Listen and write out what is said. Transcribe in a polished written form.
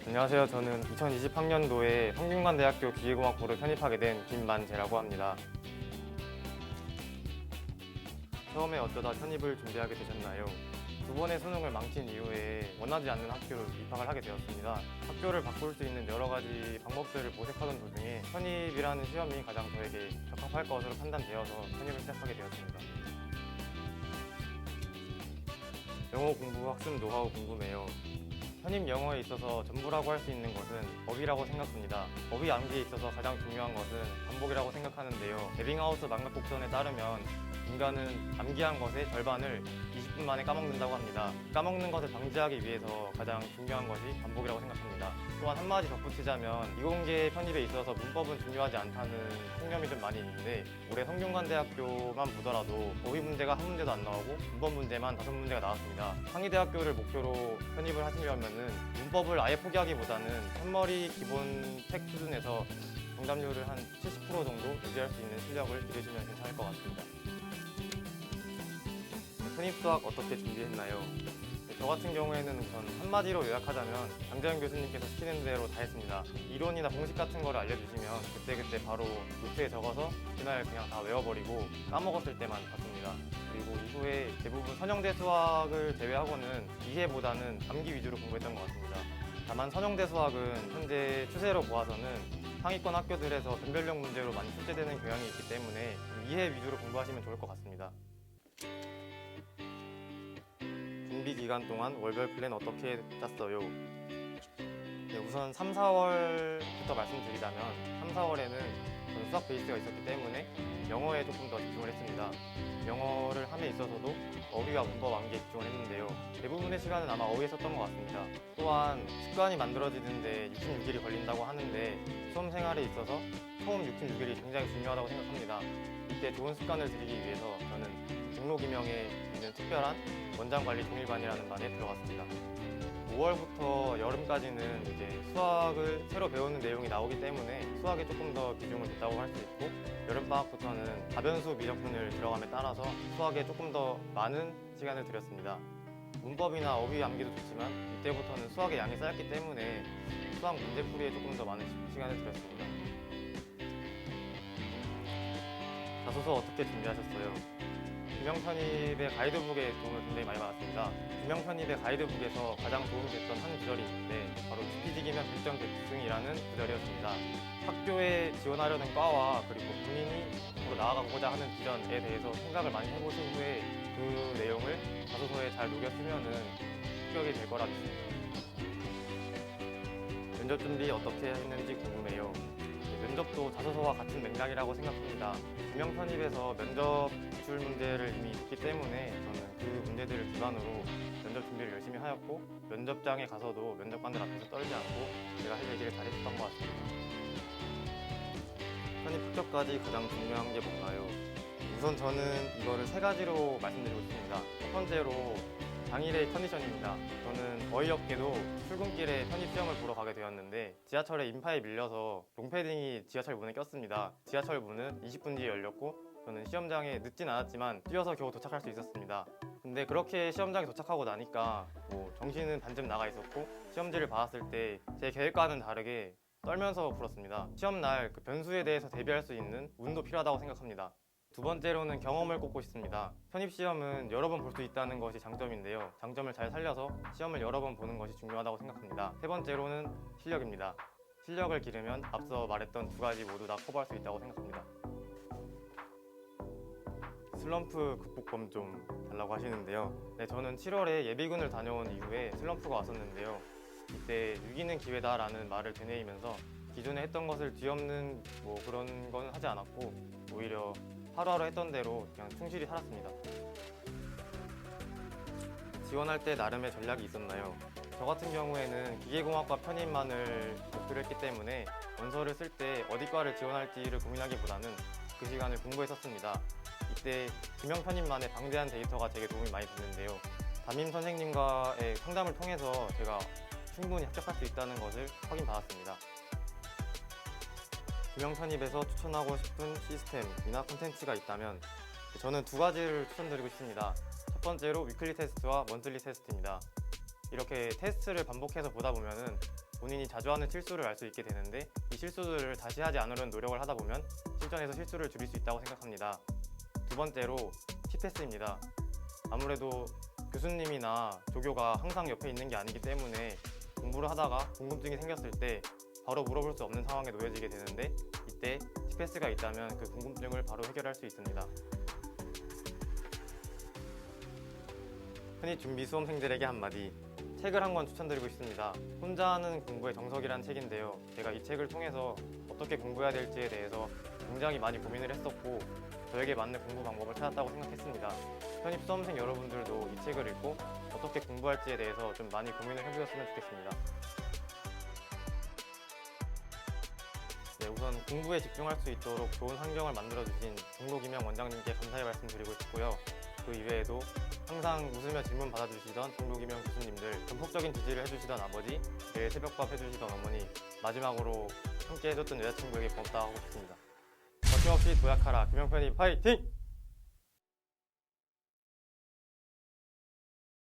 안녕하세요. 저는 2020학년도에 성균관대학교 기계공학부를 편입하게 된 김만재라고 합니다. 처음에 어쩌다 편입을 준비하게 되셨나요? 두 번의 수능을 망친 이후에 원하지 않는 학교로 입학을 하게 되었습니다. 학교를 바꿀 수 있는 여러 가지 방법들을 모색하던 도중에 편입이라는 시험이 가장 저에게 적합할 것으로 판단되어서 편입을 시작하게 되었습니다. 영어 공부 학습 노하우 궁금해요. 편입 영어에 있어서 전부라고 할 수 있는 것은 어휘라고 생각합니다. 어휘 암기에 있어서 가장 중요한 것은 반복이라고 생각하는데요. 에빙하우스 만각곡선에 따르면 인간은 암기한 것의 절반을 20분 만에 까먹는다고 합니다. 까먹는 것을 방지하기 위해서 가장 중요한 것이 반복이라고 생각합니다. 또한 한마디 덧붙이자면 이공계 편입에 있어서 문법은 중요하지 않다는 통념이 좀 많이 있는데 올해 성균관대학교만 보더라도 어휘 문제가 한 문제도 안 나오고 문법 문제만 5문제가 나왔습니다. 상위대학교를 목표로 편입을 하시려면은 문법을 아예 포기하기보다는 첫머리 기본 책 수준에서 정답률을 한 70% 정도 유지할 수 있는 실력을 기르시면 괜찮을 것 같습니다. 편입 수학 어떻게 준비했나요? 저 같은 경우에는 우선 한마디로 요약하자면 장재현 교수님께서 시키는 대로 다 했습니다. 이론이나 공식 같은 거를 알려주시면 그때그때 바로 노트에 적어서 그날 그냥 다 외워버리고 까먹었을 때만 봤습니다. 그리고 이후에 대부분 선형대 수학을 제외하고는 이해보다는 암기 위주로 공부했던 것 같습니다. 다만 선형대 수학은 현재 추세로 보아서는 상위권 학교들에서 변별력 문제로 많이 출제되는 경향이 있기 때문에 이해 위주로 공부하시면 좋을 것 같습니다. 준비 기간 동안 월별 플랜 어떻게 짰어요? 네, 우선 3, 4월부터 말씀드리자면 3, 4월에는 저는 수학 베이스가 있었기 때문에 영어에 조금 더 집중을 했습니다. 영어를 함에 있어서도 어휘와 문법 암기에 집중을 했는데요. 대부분의 시간은 아마 어휘에 썼던 것 같습니다. 또한 습관이 만들어지는데 66일이 걸린다고 하는데 수험 생활에 있어서 처음 66일이 굉장히 중요하다고 생각합니다. 이때 좋은 습관을 들이기 위해서 저는 등록임명에 있는 특별한 원장관리 동일반이라는 반에 들어갔습니다. 5월부터 여름까지는 이제 수학을 새로 배우는 내용이 나오기 때문에 수학에 조금 더 비중을 뒀다고 할 수 있고 여름방학부터는 다변수 미적분을 들어감에 따라서 수학에 조금 더 많은 시간을 들였습니다. 문법이나 어휘 암기도 좋지만 이때부터는 수학의 양이 쌓였기 때문에 수학 문제풀이에 조금 더 많은 시간을 들였습니다. 자소서 어떻게 준비하셨어요? 규명 편입의 가이드북의 도움을 굉장히 많이 받았습니다. 규명 편입의 가이드북에서 가장 도움이 됐던 한 구절이 있는데 바로 지피지기면 결정 대승이라는 구절이었습니다. 학교에 지원하려는 과와 그리고 본인이 앞으로 나아가고자 하는 비전에 대해서 생각을 많이 해보신 후에 그 내용을 자소서에 잘 녹여 쓰면은 합격이 될 거라 믿습니다. 면접 준비 어떻게 했는지 궁금해요. 면접도 자소서와 같은 맥락이라고 생각합니다. 규명 편입에서 면접 기출 문제를 이미 했기 때문에 저는 그 문제들을 기반으로 면접 준비를 열심히 하였고 면접장에 가서도 면접관들 앞에서 떨지 않고 제가 할 얘기를 잘 했었던 것 같습니다. 편입 합격까지 가장 중요한 게 뭔가요? 우선 저는 이거를 3가지로 말씀드리고 싶습니다. 첫 번째로 당일의 컨디션입니다. 저는 어이없게도 출근길에 편입 시험을 보러 가게 되었는데 지하철에 인파에 밀려서 롱패딩이 지하철 문에 꼈습니다. 지하철 문은 20분 뒤에 열렸고 저는 시험장에 늦진 않았지만 뛰어서 겨우 도착할 수 있었습니다. 근데 그렇게 시험장에 도착하고 나니까 정신은 반쯤 나가 있었고 시험지를 받았을 때 제 계획과는 다르게 떨면서 풀었습니다. 시험날 그 변수에 대해서 대비할 수 있는 운도 필요하다고 생각합니다. 두 번째로는 경험을 꼽고 싶습니다. 편입시험은 여러 번 볼 수 있다는 것이 장점인데요. 장점을 잘 살려서 시험을 여러 번 보는 것이 중요하다고 생각합니다. 세 번째로는 실력입니다. 실력을 기르면 앞서 말했던 2가지 모두 다 커버할 수 있다고 생각합니다. 슬럼프 극복법 좀 달라고 하시는데요. 네, 저는 7월에 예비군을 다녀온 이후에 슬럼프가 왔었는데요. 이때 위기는 기회다라는 말을 되뇌이면서 기존에 했던 것을 뒤엎는 그런 건 하지 않았고 오히려 하루하루 했던 대로 그냥 충실히 살았습니다. 지원할 때 나름의 전략이 있었나요? 저 같은 경우에는 기계공학과 편입만을 목표로 했기 때문에 원서를 쓸 때 어디 과를 지원할지를 고민하기보다는 그 시간을 공부했었습니다. 이때 규명 편입만의 방대한 데이터가 되게 도움이 많이 됐는데요. 담임 선생님과의 상담을 통해서 제가 충분히 합격할 수 있다는 것을 확인받았습니다. 규명 편입에서 추천하고 싶은 시스템이나 콘텐츠가 있다면 저는 2가지를 추천드리고 싶습니다. 첫 번째로 위클리 테스트와 먼슬리 테스트입니다. 이렇게 테스트를 반복해서 보다 보면은 본인이 자주 하는 실수를 알 수 있게 되는데 이 실수들을 다시 하지 않으려는 노력을 하다 보면 실전에서 실수를 줄일 수 있다고 생각합니다. 두 번째로 T패스입니다. 아무래도 교수님이나 조교가 항상 옆에 있는 게 아니기 때문에 공부를 하다가 궁금증이 생겼을 때 바로 물어볼 수 없는 상황에 놓여지게 되는데 이때 T패스가 있다면 그 궁금증을 바로 해결할 수 있습니다. 흔히 준비 수험생들에게 한마디, 책을 한 권 추천드리고 싶습니다. 혼자 하는 공부의 정석이라는 책인데요. 제가 이 책을 통해서 어떻게 공부해야 될지에 대해서 굉장히 많이 고민을 했었고 저에게 맞는 공부 방법을 찾았다고 생각했습니다. 편입 수험생 여러분들도 이 책을 읽고 어떻게 공부할지에 대해서 좀 많이 고민을 해보셨으면 좋겠습니다. 네, 우선 공부에 집중할 수 있도록 좋은 환경을 만들어주신 종로김영 원장님께 감사의 말씀 드리고 싶고요. 그 이외에도 항상 웃으며 질문 받아주시던 종로김영 교수님들, 전폭적인 지지를 해주시던 아버지, 매일 새벽밥 해주시던 어머니, 마지막으로 함께 해줬던 여자친구에게 고맙다 하고 싶습니다. 거침없이 도약하라 김영 편입 화이팅!